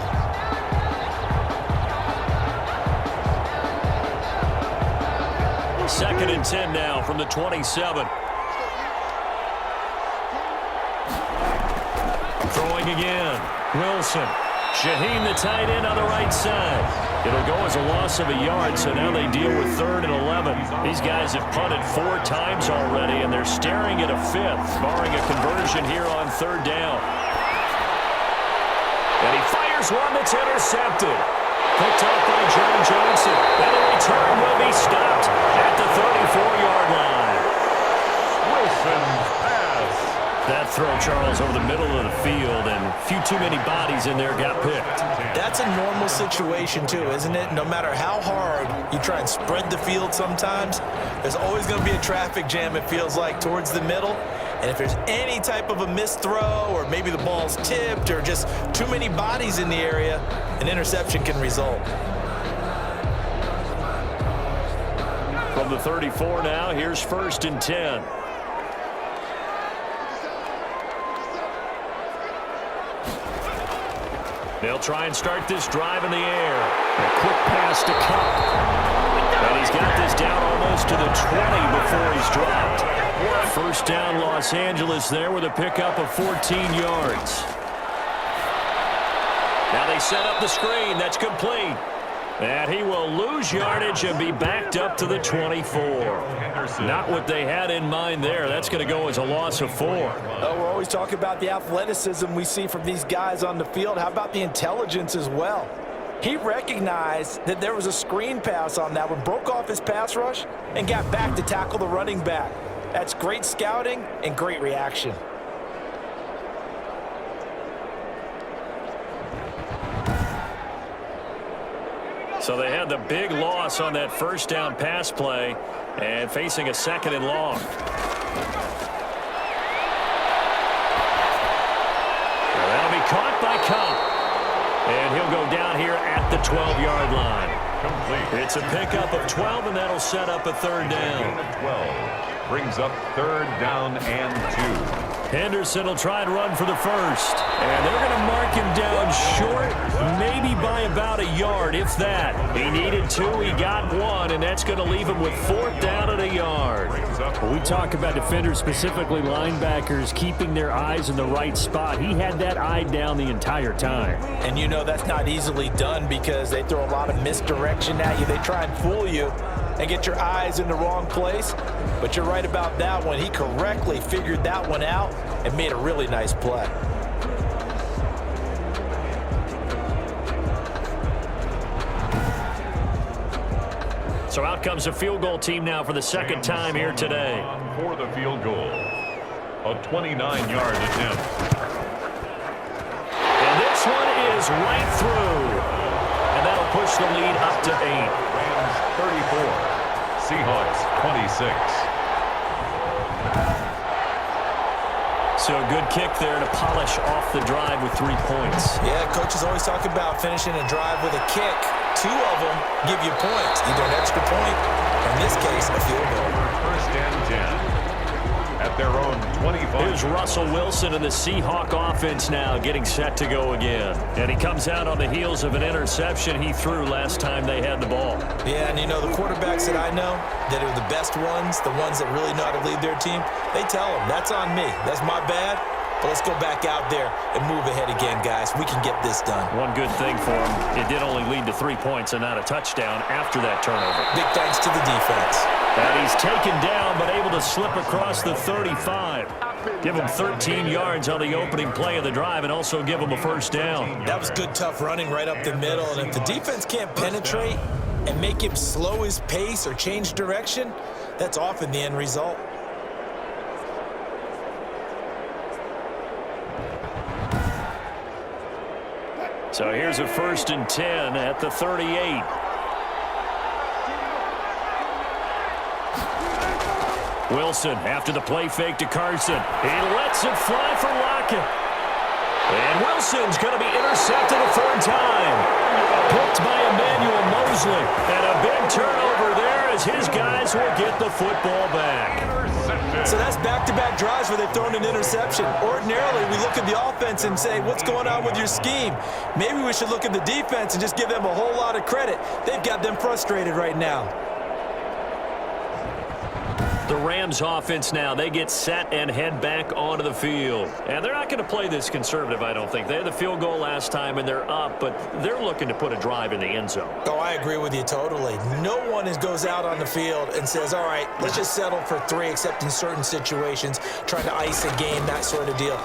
Second and 10 now from the 27. Throwing again. Wilson. Shaheen, the tight end, on the right side. It'll go as a loss of a yard, so now they deal with 3rd and 11. These guys have punted 4 times already, and they're staring at a 5th, barring a conversion here on 3rd down. And he fires one that's intercepted. Picked up by John Johnson. And the return will be stopped at the 34-yard line. Wilson's pass. That throw, Charles, over the middle of the field, and a few too many bodies in there got picked. That's a normal situation, too, isn't it? No matter how hard you try and spread the field sometimes, there's always going to be a traffic jam, it feels like, towards the middle. And if there's any type of a missed throw or maybe the ball's tipped or just too many bodies in the area, an interception can result. From the 34 now, here's 1st and 10. They'll try and start this drive in the air. A quick pass to Kupp. And he's got this down almost to the 20 before he's dropped. 1st down Los Angeles there with a pickup of 14 yards. Now they set up the screen. That's complete. And he will lose yardage and be backed up to the 24. Not what they had in mind there. That's going to go as a loss of 4. We're always talking about the athleticism we see from these guys on the field. How about the intelligence as well? He recognized that there was a screen pass on that one, broke off his pass rush, and got back to tackle the running back. That's great scouting and great reaction. So they had the big loss on that 1st down pass play and facing a 2nd and long. Well, that'll be caught by Kupp. And he'll go down here at the 12-yard line. Complete. It's a pickup of 12, and that'll set up a 3rd down. 12 brings up 3rd down and 2. Henderson will try and run for the 1st. And they're going to mark him down short, maybe by about a yard, if that. He needed 2, he got 1, and that's going to leave him with 4th down and a yard. When we talk about defenders, specifically linebackers, keeping their eyes in the right spot, he had that eye down the entire time. And you know that's not easily done because they throw a lot of misdirection at you. They try and fool you and get your eyes in the wrong place. But you're right about that one. He correctly figured that one out and made a really nice play. So out comes a field goal team now for the 2nd time here today. For the field goal, a 29-yard attempt. And this one is right through. And that'll push the lead up to 8. Rams 34, Seahawks 26. So a good kick there to polish off the drive with 3 points. Yeah, coaches always talk about finishing a drive with a kick. 2 of them give you points, either an extra point, or in this case, a field goal. 1st and 10 at their own 25. Here's Russell Wilson and the Seahawk offense now getting set to go again. And he comes out on the heels of an interception he threw last time they had the ball. Yeah, and you know, the quarterbacks that I know that are the best ones, the ones that really know how to lead their team, they tell them, that's on me. That's my bad. But let's go back out there and move ahead again, guys. We can get this done. One good thing for him, it did only lead to 3 points and not a touchdown after that turnover. Big thanks to the defense. And he's taken down but able to slip across the 35. Give him 13 yards on the opening play of the drive and also give him a 1st down. That was good, tough running right up the middle. And if the defense can't penetrate and make him slow his pace or change direction, that's often the end result. So here's a 1st and 10 at the 38. Wilson after the play fake to Carson. He lets it fly for Lockett. And Wilson's going to be intercepted a 3rd time. Picked by Emmanuel Mosley. And a big turnover there as his guys will get the football back. So that's back-to-back drives where they've thrown an interception. Ordinarily, we look at the offense and say, what's going on with your scheme? Maybe we should look at the defense and just give them a whole lot of credit. They've got them frustrated right now. The Rams offense now, they get set and head back onto the field. And they're not going to play this conservative, I don't think. They had the field goal last time, and they're up, but they're looking to put a drive in the end zone. Oh, I agree with you totally. No one goes out on the field and says, all right, let's just settle for 3, except in certain situations, trying to ice a game, that sort of deal.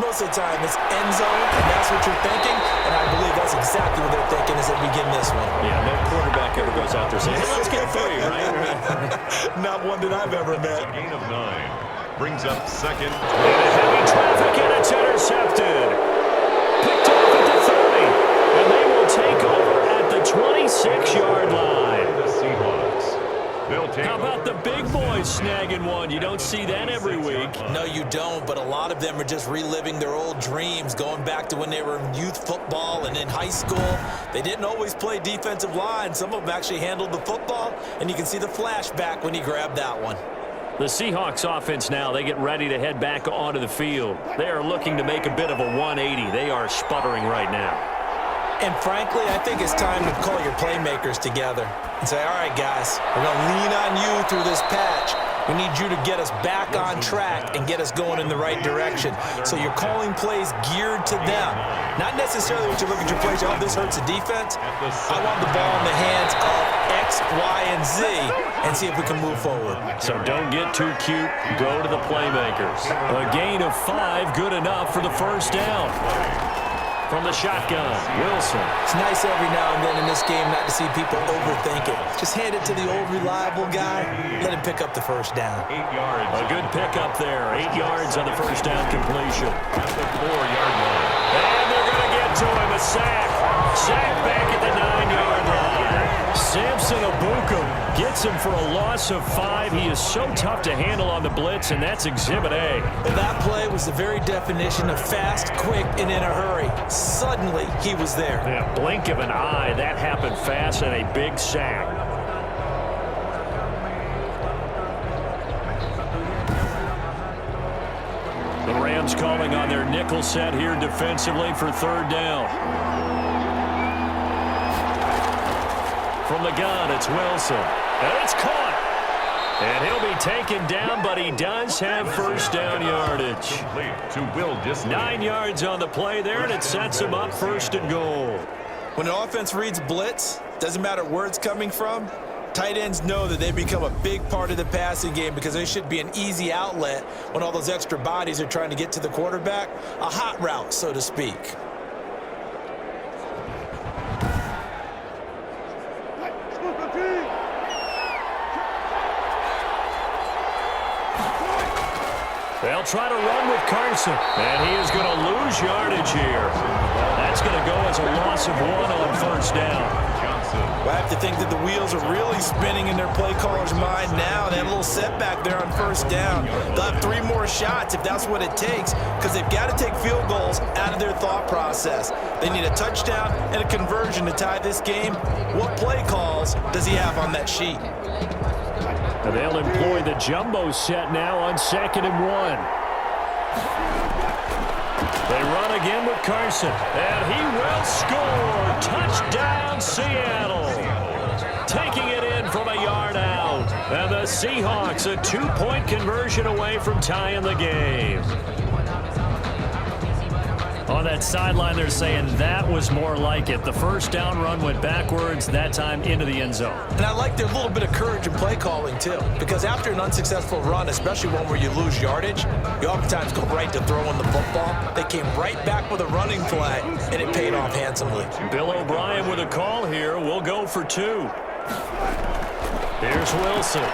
Most of the time, it's end zone, and that's what you're thinking, and I believe that's exactly what they're thinking as they begin this one. Yeah, no quarterback ever goes out there saying, hey, let's get 3, right? Not one that I've ever met. Gain of 9 brings up 2nd. And heavy traffic, and it's intercepted. Picked off at the 30, and they will take over at the 26-yard line. The Seahawks. They'll take How about the big boys snagging in one. You don't see that every week. No, you don't, but a lot of them are just reliving their old dreams, going back to when they were in youth football and in high school. They didn't always play defensive line. Some of them actually handled the football, and you can see the flashback when he grabbed that one. The Seahawks offense now, they get ready to head back onto the field. They are looking to make a bit of a 180. They are sputtering right now. And frankly, I think it's time to call your playmakers together and say, all right, guys, we're going to lean on you through this patch. We need you to get us back on track and get us going in the right direction. So you're calling plays geared to them. Not necessarily when you look at your plays, oh, this hurts the defense. I want the ball in the hands of X, Y, and Z and see if we can move forward. So don't get too cute. Go to the playmakers. A gain of 5, good enough for the first down. From the shotgun, Wilson. It's nice every now and then in this game not to see people overthink it. Just hand it to the old reliable guy. Let him pick up the first down. 8 yards. A good pickup there. 8 yards on the first down completion. At the 4-yard line. And they're going to get to him. A sack. Sack back at the 9-yard line. Samson Abukum gets him for a loss of 5. He is so tough to handle on the blitz, and that's Exhibit A. Well, that play was the very definition of fast, quick, and in a hurry. Suddenly, he was there. Yeah, blink of an eye. That happened fast and a big sack. The Rams calling on their nickel set here defensively for third down. From the gun, it's Wilson. And it's caught. And he'll be taken down, but he does have first down yardage. Complete to Will Dissly. 9 yards on the play there, and it sets him up first and goal. When an offense reads blitz, doesn't matter where it's coming from, tight ends know that they become a big part of the passing game because they should be an easy outlet when all those extra bodies are trying to get to the quarterback. A hot route, so to speak. They'll try to run with Carson, and he is going to lose yardage here. That's going to go as a loss of 1 on first down. Johnson. Well, I have to think that the wheels are really spinning in their play caller's mind now. They had a little setback there on first down. They'll have 3 more shots if that's what it takes because they've got to take field goals out of their thought process. They need a touchdown and a conversion to tie this game. What play calls does he have on that sheet? And they'll employ the jumbo set now on 2nd and 1. They run again with Carson, and he will score. Touchdown, Seattle. Taking it in from a yard out. And the Seahawks a 2-point conversion away from tying the game. On that sideline, they're saying that was more like it. The first down run went backwards, that time into the end zone. And I like their little bit of courage in play calling, too. Because after an unsuccessful run, especially one where you lose yardage, you oftentimes go right to throwing the football. They came right back with a running play, and it paid off handsomely. Bill O'Brien with a call here. We'll go for 2. Here's Wilson.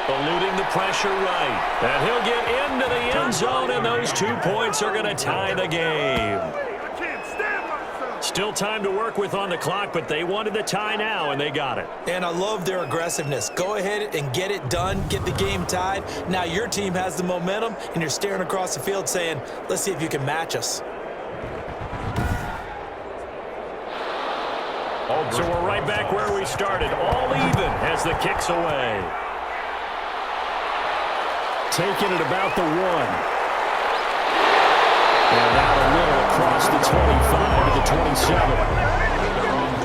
Eluding the pressure right. And he'll get into the end zone, and those 2 points are going to tie the game. Still time to work with on the clock, but they wanted the tie now, and they got it. And I love their aggressiveness. Go ahead and get it done. Get the game tied. Now your team has the momentum, and you're staring across the field saying, let's see if you can match us. So we're right back where we started. All even as the kick's away. Taking it about the 1. And out a little across the 25 to the 27.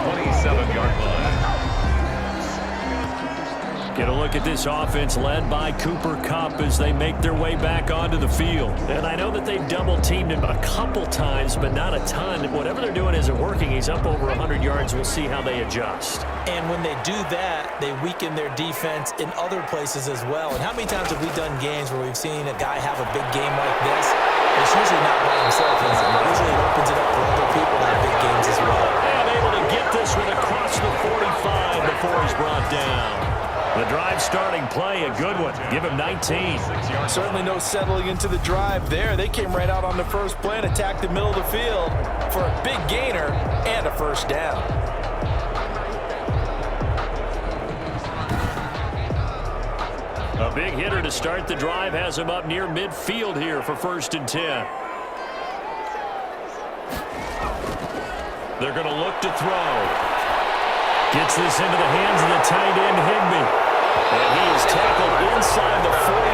27-yard line. Get a look at this offense led by Cooper Kupp as they make their way back onto the field. And I know that they've double-teamed him a couple times, but not a ton. Whatever they're doing isn't working. He's up over 100 yards. We'll see how they adjust. And when they do that, they weaken their defense in other places as well. And how many times have we done games where we've seen a guy have a big game like this? It's usually not by himself, is it? Usually it opens it up for other people to have big games as well. And able to get this one across the 45 before he's brought down. The drive starting play, a good one. Give him 19. Certainly no settling into the drive there. They came right out on the first play and attacked the middle of the field for a big gainer and a first down. big hitter to start the drive has him up near midfield here for 1st and 10. They're going to look to throw. Gets this into the hands of the tight end, Higbee. And he is tackled inside the 40